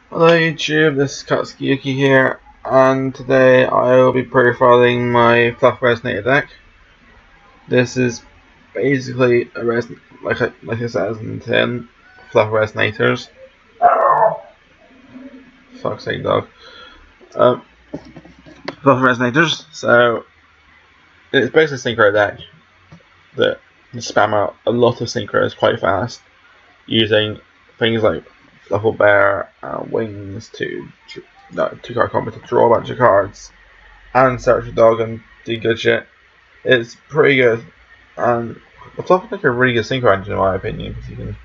Hello YouTube, this is Katsukiyuki here, and today I will be profiling my Fluff Resonator deck. This is basically a like I said, as in 10 Fluff Resonators. Fuck's sake, dog. Um, Fluff Resonators. So it's basically a synchro deck that can spam out a lot of synchros quite fast, using things like Fluffle Bear Wings to two-card combo to draw a bunch of cards and search a dog and do good shit. It's pretty good, and the Fluffle like a really good synchro engine in my opinion, because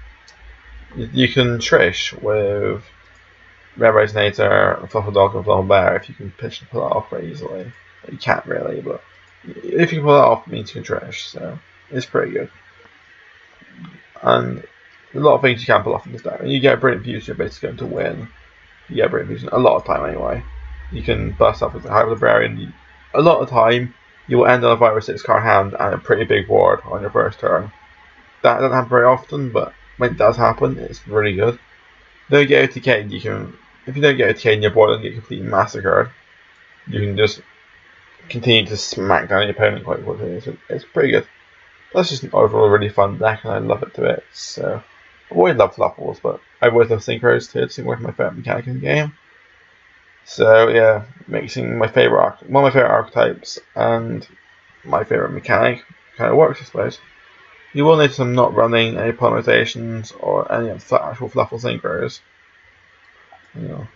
you can Trish with Red Resonator, Fluffle Dog, and Fluffle Bear if you can pitch and pull it off very easily. You can't really, but if you can pull it off, it means you can Trish, so it's pretty good. And a lot of things you can pull off in this deck. And you get Brilliant Fusion, you're basically going to win. You get Brilliant Fusion a lot of time anyway. You can burst up with the High Librarian. A lot of time, you will end on a 5 or 6 card hand and a pretty big board on your first turn. That doesn't happen very often, but when it does happen, it's really good. Don't get OTK'd, if you don't get OTK'd and your board doesn't get completely massacred, you can just continue to smack down your opponent quite quickly. It's pretty good. That's just an overall really fun deck, and I love it to bits. So I've always loved Fluffles, but I always love Synchros too. It's one of my favorite mechanics in the game. So yeah, mixing one of my favorite archetypes and my favorite mechanic kind of works, I suppose. You will notice I'm not running any polymerizations or any actual Fluffle Synchros. You know,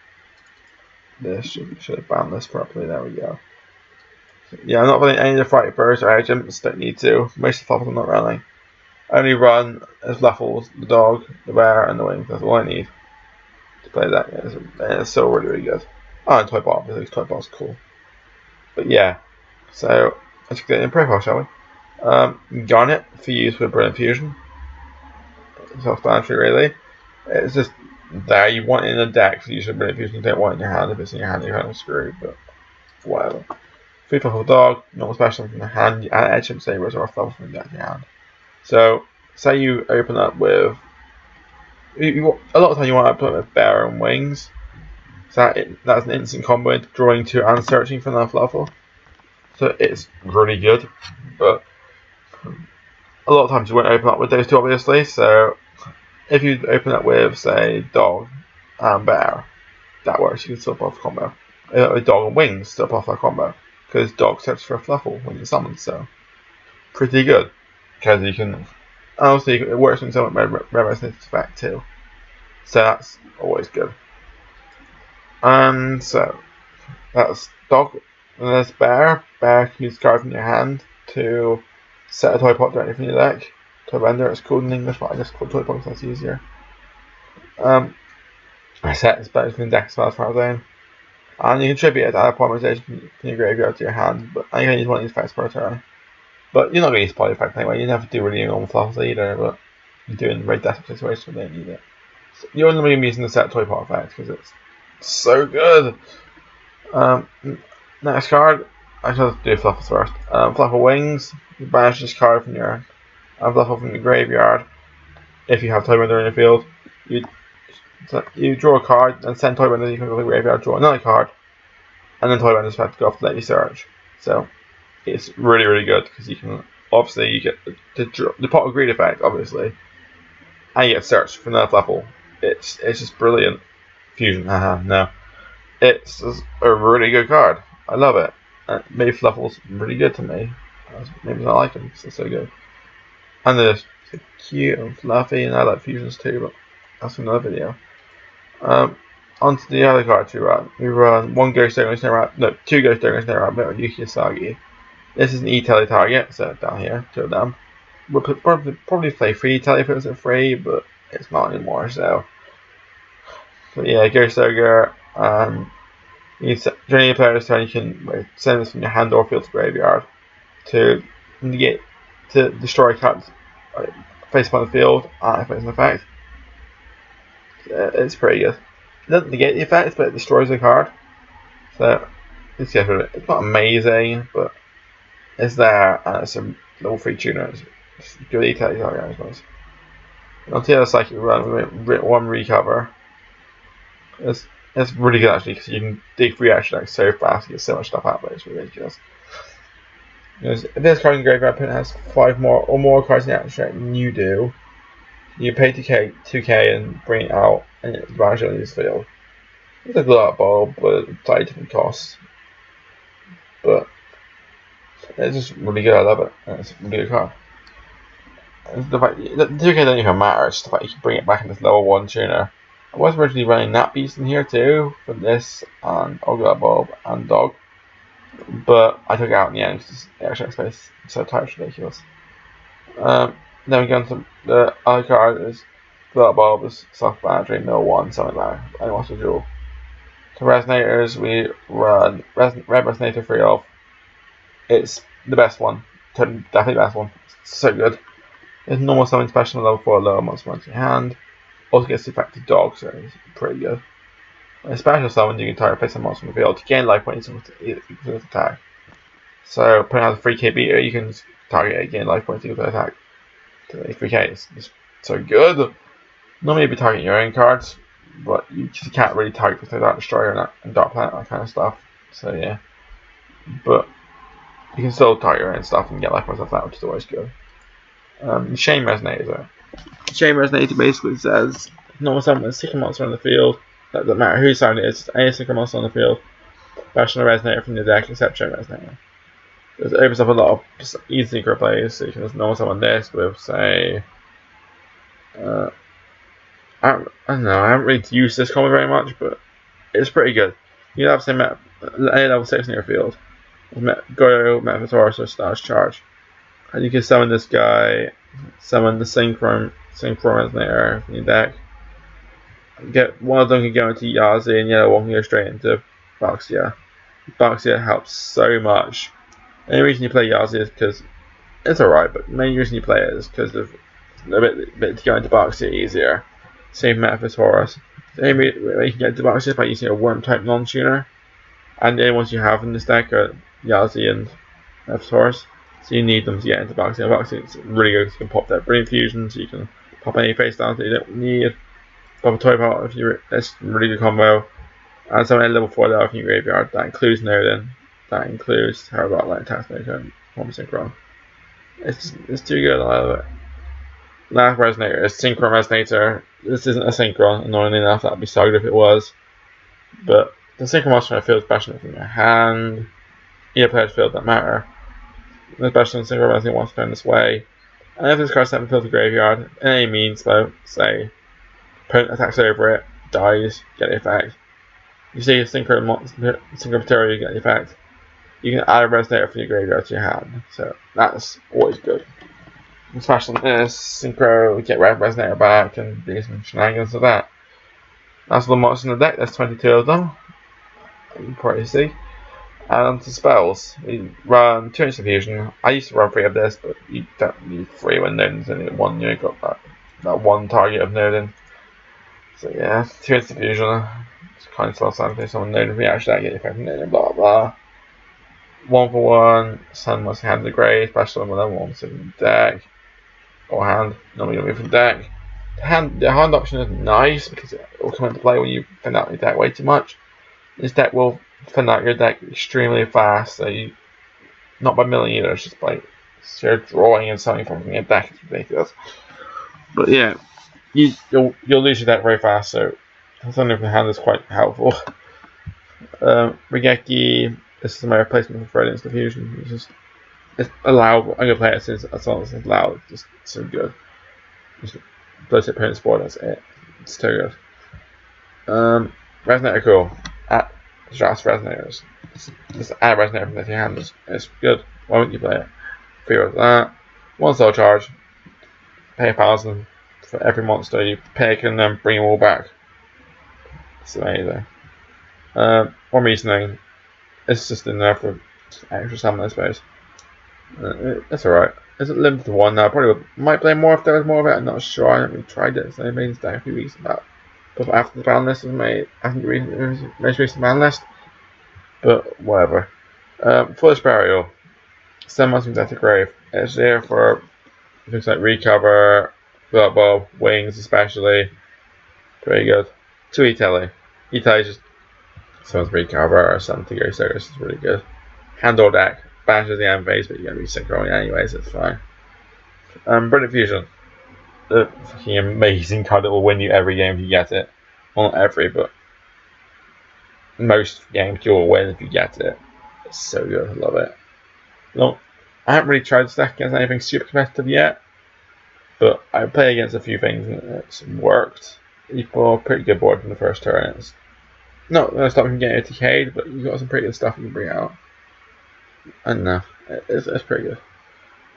this should have bound this properly. There we go. So, yeah, I'm not running any of the Fright Birds or Agents. Don't need to. Most of the Fluffles I'm not running. I only run as Fluffles, the dog, the bear, and the wings. That's all I need to play that. It's still really, really good. Oh, and Toy Bot, because Toy Bot's cool. But yeah, so let's get in profile, shall we? Garnet for use with Brilliant Fusion. Self-explanatory, really. It's just there. You want it in a deck for use with Brilliant Fusion. You don't want it in your hand. If it's in your hand, you're kind of screwed, but whatever. Free Fluffle Dog, normal special from the hand. You add Edge Sabers or a Fluffle from the deck in your hand. So, say you open up with. A lot of time you want to open up with Bear and Wings. So that's an instant combo into drawing 2 and searching for another Fluffle. So it's really good. But a lot of times you won't open up with those two, obviously. So if you open up with, say, Dog and Bear, that works. You can stop off combo. With Dog and Wings, stop off that combo. Because Dog searches for a Fluffle when you summon, so pretty good. Because you can. Also, it works when someone Red effect too. So that's always good. And so that's Dog. And there's Bear. Bear can use card from your hand to set a toy pot directly from your deck. Toy Bender, it's called in English, but I just call it toy pot because that's easier. I set this better from the deck as well as far as I am. And you contribute it to add polymerization from your graveyard to your hand, but I only use one of these effects per turn. But you're not going to use poly effect anyway, you never do really normal fluffs either, but you do in very desperate situations when they need it. So you're only going to be using the set toy pot effect because it's so good. Next card, I should do Fluffles first. Fluffle Wings, you banish this card from your Fluffle from your graveyard. If you have Toybender in your field, you draw a card and send Toybender, you can go to the graveyard, draw another card, and then Toybender's have to go off to let you search. So it's really, really good because you can obviously you get the pot of greed effect, obviously, and you get search for another Fluffle. It's just brilliant. Fusion, haha, no. It's a really good card. I love it. Made Fluffle's really good to me. Maybe I like them because they're so good. And they're so cute and fluffy, and I like fusions too, but that's another video. Onto the other cards we run. We run one Ghost Ogre Snare Rabbit, no, 2 Ghost Ogre Snare Rabbit with Yuki Asagi. This is an E-Tele target, so down here, 2 of them. We'll probably play 3 E-Tele if it was at 3, but it's not anymore, so. But yeah, Ghost Ogre, during your player's turn, you can send this from your hand or field to graveyard to destroy cards face upon the field if it's an effect. It's pretty good. It doesn't negate the effect, but it destroys the card. So let's get rid of it. It's not amazing, but it's there, and it's a level 3 tuner. It's good E-Tele target, I suppose. And on the other side, you run with 1 recover. It's really good actually because you can dig through actually like so fast. You get so much stuff out, but it's ridiculous. If this card in the graveyard opponent has 5 more or more cards in the action than you do, you pay 2k and bring it out and it vanish on this field. It's a glow bulb, but slightly different costs. But it's just really good. I love it. And it's a really good card. The fact the 2k doesn't even matter. It's just the fact you can bring it back in this level 1 tuner. I was originally running that beast in here too for this and Ogre Bulb and Dog, but I took it out in the end because the extra space is so tight, it's ridiculous. Then we go into the other card is Glow Bulb, is Soft Battery, Mill 1, something like that, and what's the jewel. So Resonators, we run Red Resonator 3 off. It's the best one, definitely the best one. It's so good. It's normal summon special level 4 lower monster onto your hand. Also gets the effect of Dog, so it's pretty good. A special summon, you can target place a monster on the field to gain life points equal to attack. So putting out a 3k beater, you can target it, gain life points equal to attack. To 3k, it's so good. Normally you'd be targeting your own cards, but you just can't really target with Dark Destroyer and Dark Planet, that kind of stuff. So yeah. But you can still target your own stuff and get life points off that, which is always good. Shame Resonator. Shame Resonator basically says normal summon a secret monster on the field. That doesn't matter whose side it is, just any secret monster on the field. Bashing a Resonator from the deck except Shame Resonator. It opens up a lot of easy synchro plays, so you can just normal summon this with, say, I don't know, I haven't really used this combo very much, but it's pretty good. You have, say, any level 6 in your field. Go Mephisaurus or Stars Charge. And you can summon this guy, summon the Synchro Resonator from your deck. Get one of them can go into Yazi and the other one can go straight into Baxia. Baxia helps so much. The only reason you play Yazi is because it's alright, but the main reason you play it is because of a bit to go into Baxia easier. Same Mephisaurus. The only way you can get into Baxia is by using a worm type non-tuner. And the only ones you have in this deck are Yazi and Mephisaurus. So you need them to get into Baxia. Baxia is really good because you can pop that Brilliant Fusion, so you can pop any face down that you don't need. Pop a Toy Pot if you're. That's a really good combo. And summon a level 4 there from your graveyard. That includes Nodin. That includes Terrorblot, Light Task Maker, and Form Synchron. It's too good, I love it. Last Resonator is Synchron Resonator. This isn't a Synchron, annoyingly enough, that'd be so good if it was. But the Synchron monster field is bashing it from your hand. Either player's field doesn't matter. The special Synchron Resonator wants to turn this way. And if this card's set in field to graveyard, in any means though, say, opponent attacks over it, dies, get the effect. You see a Synchro Material, you get the effect. You can add a Resonator from your graveyard to your hand, so that's always good. Especially this Synchro, get Red Resonator back and do some shenanigans with that. That's all the monsters in the deck, there's 22 of them. You can probably see. And onto spells. We run 2 Instant Fusion. I used to run 3 of this, but you don't need 3 when Nodin's only 1, you got that one target of Nodin. So yeah, 2 Instant Fusion. It's kind of self-standing, someone Nodin reaction, I get the effect of Nodin, blah blah. 1 for 1, Sun must hand the grey, special on level 1 from deck. Or hand, normally you'll move from deck. The hand option is nice because it will come into play when you thin out your deck way too much. This deck will thin out your deck extremely fast, so you, not by milling either, it's just by sheer drawing and something from your deck, it's ridiculous. But yeah, you'll lose your deck very fast, so something from the hand is quite helpful. Regeki, this is my replacement for Instant Fusion. It's allowed. I'm gonna play it as long as it's allowed. It's just so good. Just blows it opponent's board. That's it. It's too good. Resonator cool. At Strauss Resonators. Just add Resonator from your hand. It's good. Why wouldn't you play it? 3 of that. 1 soul charge. Pay 1,000 for every monster you pick, and then bring them all back. It's amazing. One reasoning. It's just in there for extra summon, I suppose. That's alright. Is it limited to 1 now? Probably might play more if there was more of it. I'm not sure. I haven't really tried it. So I made this deck a few weeks about. But after the ban list was made, after the most recent ban list. But whatever. Foolish Burial. Send monsters from Death to Grave. It's there for things like Recover, Blood Bob, Wings especially. Pretty good. 2 E-Telly. E-Telly is just Sounds pretty clever. Something to go so this is really good. Handle deck. Bashes the end phase, but you're going to be synchroning anyway, so it's fine. Brilliant Fusion. The fucking amazing card that will win you every game if you get it. Well, not every, but most games you'll win if you get it. It's so good. I love it. No, I haven't really tried to stack against anything super competitive yet, but I play against a few things and it's worked. You've got a pretty good board from the first turn. It's not going to stop you from getting TK'd, but you've got some pretty good stuff you can bring out. I don't know. It's pretty good.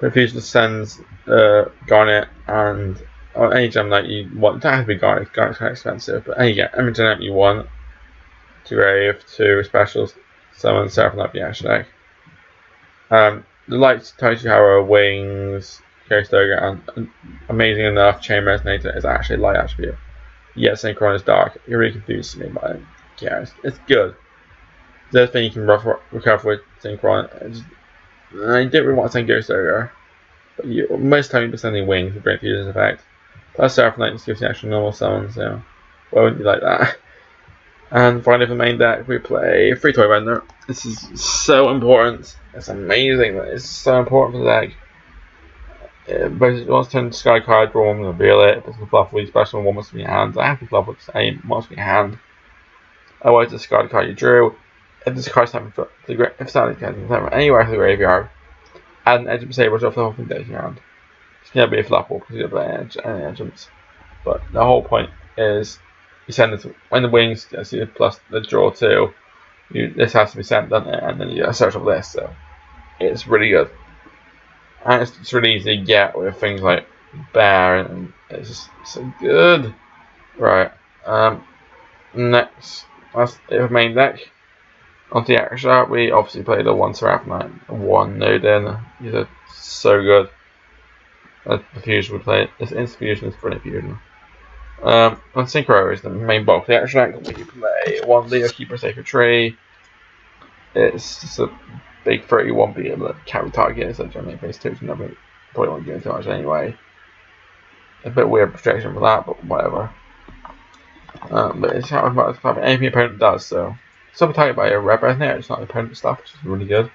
But if you just sends Garnet and any gem that you want, it doesn't have to be Garnet. Garnet's kind of expensive, but any gem that you want to Grave, to specials, summon Seraphim the action deck. The lights, Taichi Hara, Wings, Karistoga, and amazing enough, Chain Resonator is actually a light attribute. Yet Synchron is dark. It really confuses me, but yeah, it's good. The other thing you can recover with Synchron. I didn't really want to send Karistoga, but most of the time you'll be sending Wings with Great Fusion's effect. Plus Seraphim just gives you actual normal summon, so why wouldn't you like that? And finally for the main deck we play Free Toy Render. This is so important. It's amazing that it's so important for the deck. Basically, you want to turn the Sky card, draw one, and reveal it. If it's a fluff with special one must be in your hand. I have to fluff with the same, must be in your hand. Otherwise, the Sky card you drew. If this card's time for the if starting from anywhere to the graveyard, add an Edge of Saber to fluff from your hand. It's gonna be a fluffable because you're playing any Edgems. But the whole point is you send it when the Wings gets you plus the draw 2. This has to be sent, doesn't it? And then you search up this, so it's really good. And it's really easy to get with things like Bear, and it's just so good. Right. Next, that's it for main deck. On the extra, we obviously played the 1 Seraphim, 1 Nodin. These are so good. The fusion we play. This instant fusion is brilliant fusion. And Synchro is the main bulk of the extra deck. We play 1 Leo Keeper Sacred Tree. It's just a big 31 beam that can't be targeted, so generally phase 2 never probably won't do too much anyway. A bit weird projection for that, but whatever. But it's how much anything the opponent does, so some target by a red in there, it's not the opponent stuff, which is really good.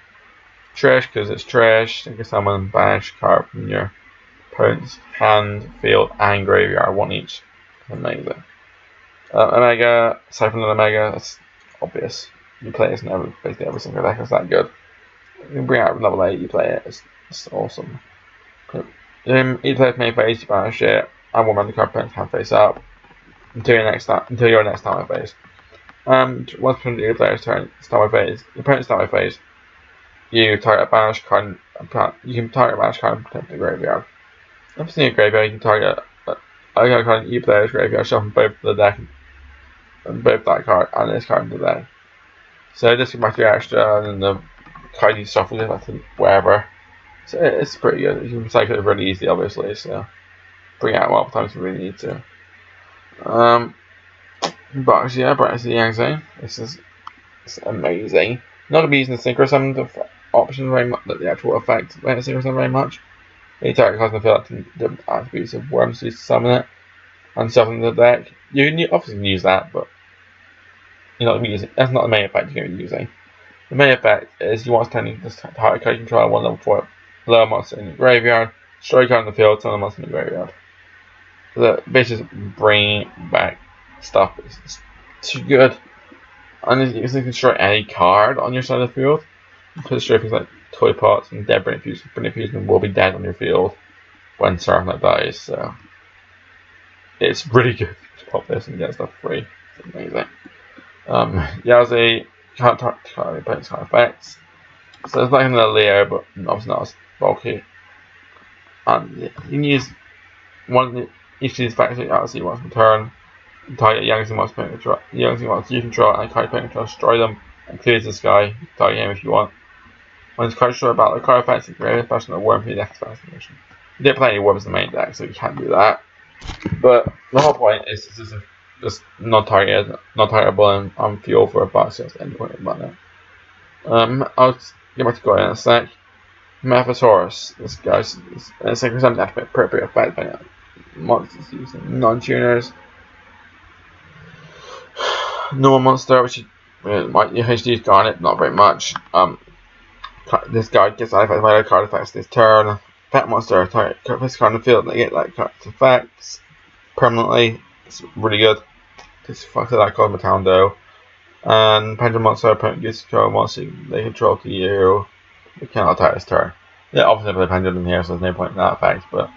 Trash, because it's trash, you can summon, banish card from your opponent's hand, field, and graveyard, 1 each. Amazing. Omega, aside from the Omega, that's obvious. You play this in basically every single deck, it's that good. You can bring out level 8, you play it, it's awesome. You play it main phase, you banish it, and 1 random card opponent's hand face up until your next time phase. Once your player's turn, start my phase. Your opponent's start my phase. You target a banish card. You can target a banish card and protect the graveyard. If it's in your graveyard, you can target a card in your player's graveyard, shuffle both the deck, both that card and this card into the deck. So this can back to your extra, and then the card you shuffle it back to wherever. So it's pretty good. You can recycle it really easy, obviously. So bring it out multiple times if you really need to. But yeah, Brightness of the Yang. It's amazing. Not gonna be using the Synchro Summon option very much, the actual effect of Synchro Summon very much. Any target card can fill out the attributes of Worms to summon it and shuffle the deck. You obviously can use that, but you're not gonna be using. That's not the main effect you're gonna be using. The main effect is you want to turn this target card you control 1 level 4 lower monster in your graveyard, destroy card in the field, summon a monster in the graveyard. So basically bringing back stuff is too good. And you can destroy any card on your side of the field. You can destroy things like Toy Pots and Dead Brilliant Fusion. Brilliant Fusion will be dead on your field when Seraphim dies, so it's really good to pop this and get stuff free. It's amazing. Yazi can't play its kind of effects. So it's like another Leo, but obviously not as bulky. And you can use each of these effects that Yazi wants to return. Target Young's Mouse Paint Control. Young's Mouse you control and card paint control, destroy them and clear the sky. Target him if you want. When it's card destroy about the card effects, it's very special worm for your next transformation. You didn't play any worms in the main deck, so you can't do that. But the whole point is just not targetable and on fuel for a boss at any point in the button. I'll get back to Goya in a sec. Mephisaurus, this guy's a Synchro Summon activate appropriate effect by monsters using non-tuners. Normal monster, which My HD's Garnet, not very much. This guy gets affected by the card effects this turn. That monster target this card in the field and they get like card effects permanently. It's really good. Just fuck that called Matando. And Pendulum monster opponent gets control monster they control to you. You cannot attack this turn. Yeah, obviously play Pendulum here, so there's no point in that effect, but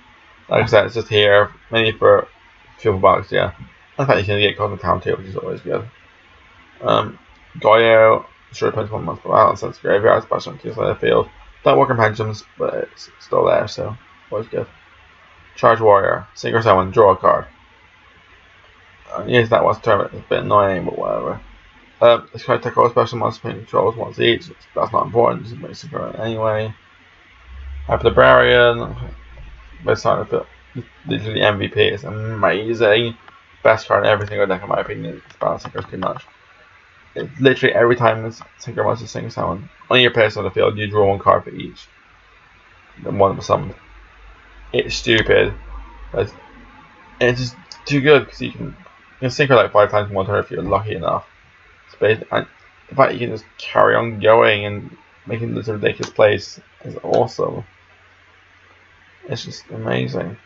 like I said, it's just here, mainly for fuel box, yeah. And the fact you can get called Town too, which is always good. Goyo, sure depends on month per balance, that's graveyard, special on the field. Don't work on pensions, but it's still there, so always good. Charge Warrior, Synchro Summon, draw a card. Yes, that was term, it's a bit annoying, but whatever. This card take all special monster paint controls once each, that's not important, just makes it current anyway. Hyperlibrarian, best card of it, literally MVP, it's amazing. Best card in every single deck in my opinion, it's balance synchros too much. It's literally every time this synchro monster sings someone on your place on the field, you draw one card for each. Then one of them summoned. It's stupid, but it's just too good because you can synchro like 5 times in one turn if you're lucky enough. And the fact you can just carry on going and making this ridiculous plays is awesome. It's just amazing.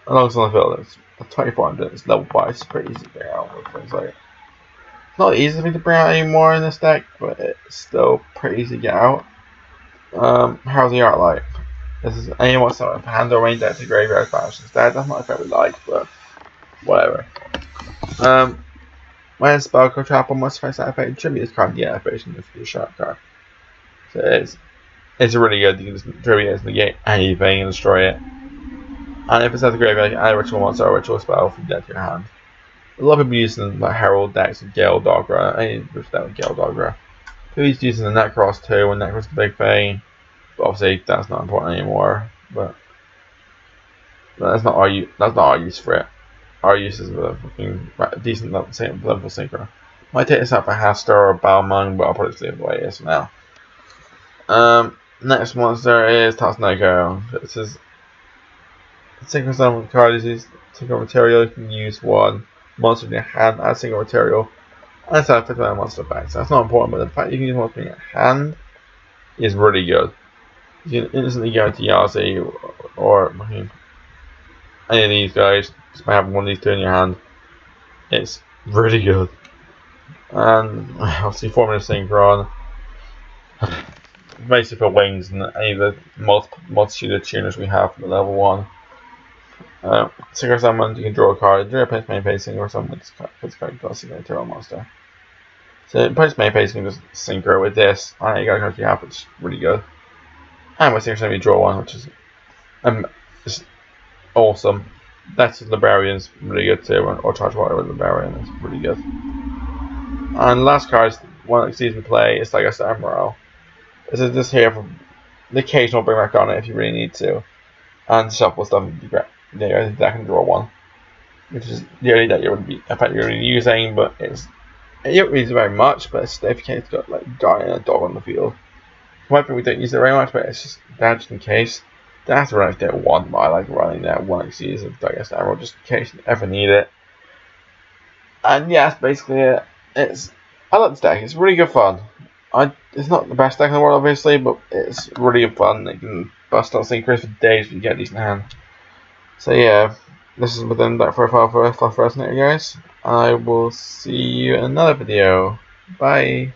And also on the field, it's 2400, it's level 5, it's pretty easy to bring out with things like it's not easy for me to bring out anymore in this deck, but it's still pretty easy to get out. How's the art like? This is anyone wants to hand or rain deck to graveyard banish instead. That's not a fair we like, but whatever. When Spellcore Trap on must face activated, tribute this card, yeah, activation is a sharp card. So it's really good. You can just tribute it to negate anything and destroy it. And if it's at the graveyard, you can add a ritual monster or a ritual spell from deck to your hand. A lot of people using like Herald decks with Gale Dogra. I need to that with Gale Dogra. Who's using the Necros too, and Necros is a big thing. But obviously that's not important anymore. But that's not our use for it. Our use is a fucking decent level synchro. Might take this out for Hastur or Balmung, but I'll probably just leave it the way it is for now. Next monster is Tatsunoko. This is synchro summon card is synchro material. You can use one monster in your hand, add synchro material, and set up a monster back. So that's not important, but the fact you can use monster in your hand is really good. You can instantly guarantee Yazi or any of these guys just by having one of these two in your hand. It's really good. And obviously 4 minutes synchron. Basically for wings and any of the multitude of tuners we have for the level 1. Synchro summon, you can draw a card. During a main phase, synchro summon puts a card plus an internal monster. So post main phase you can just synchro with this. And you got a card you have, which is really good. And with synchro summon you draw one, which is just awesome. That's Librarian's really good too, or Charge Water with Librarian is really good. And last card is one that sees me play, it's like a Emerald. This is just here for the occasional bring back on it if you really need to. And shuffle stuff if you grab there, that can draw one. Which is the only that you would be effectively using, but you don't use it very much, but it's if you can't got like guy and a dog on the field. Might be we don't use it very much, but it's just there just in case. That's running there one, but I like running there one XCs of Digest Emerald just in case you ever need it. And yeah, that's basically it. I like this deck, it's really good fun. It's not the best deck in the world obviously, but it's really good fun. You can bust out synchros for days if you get a decent hand. So yeah, this is within that profile for Fluff Resonator guys. I will see you in another video. Bye.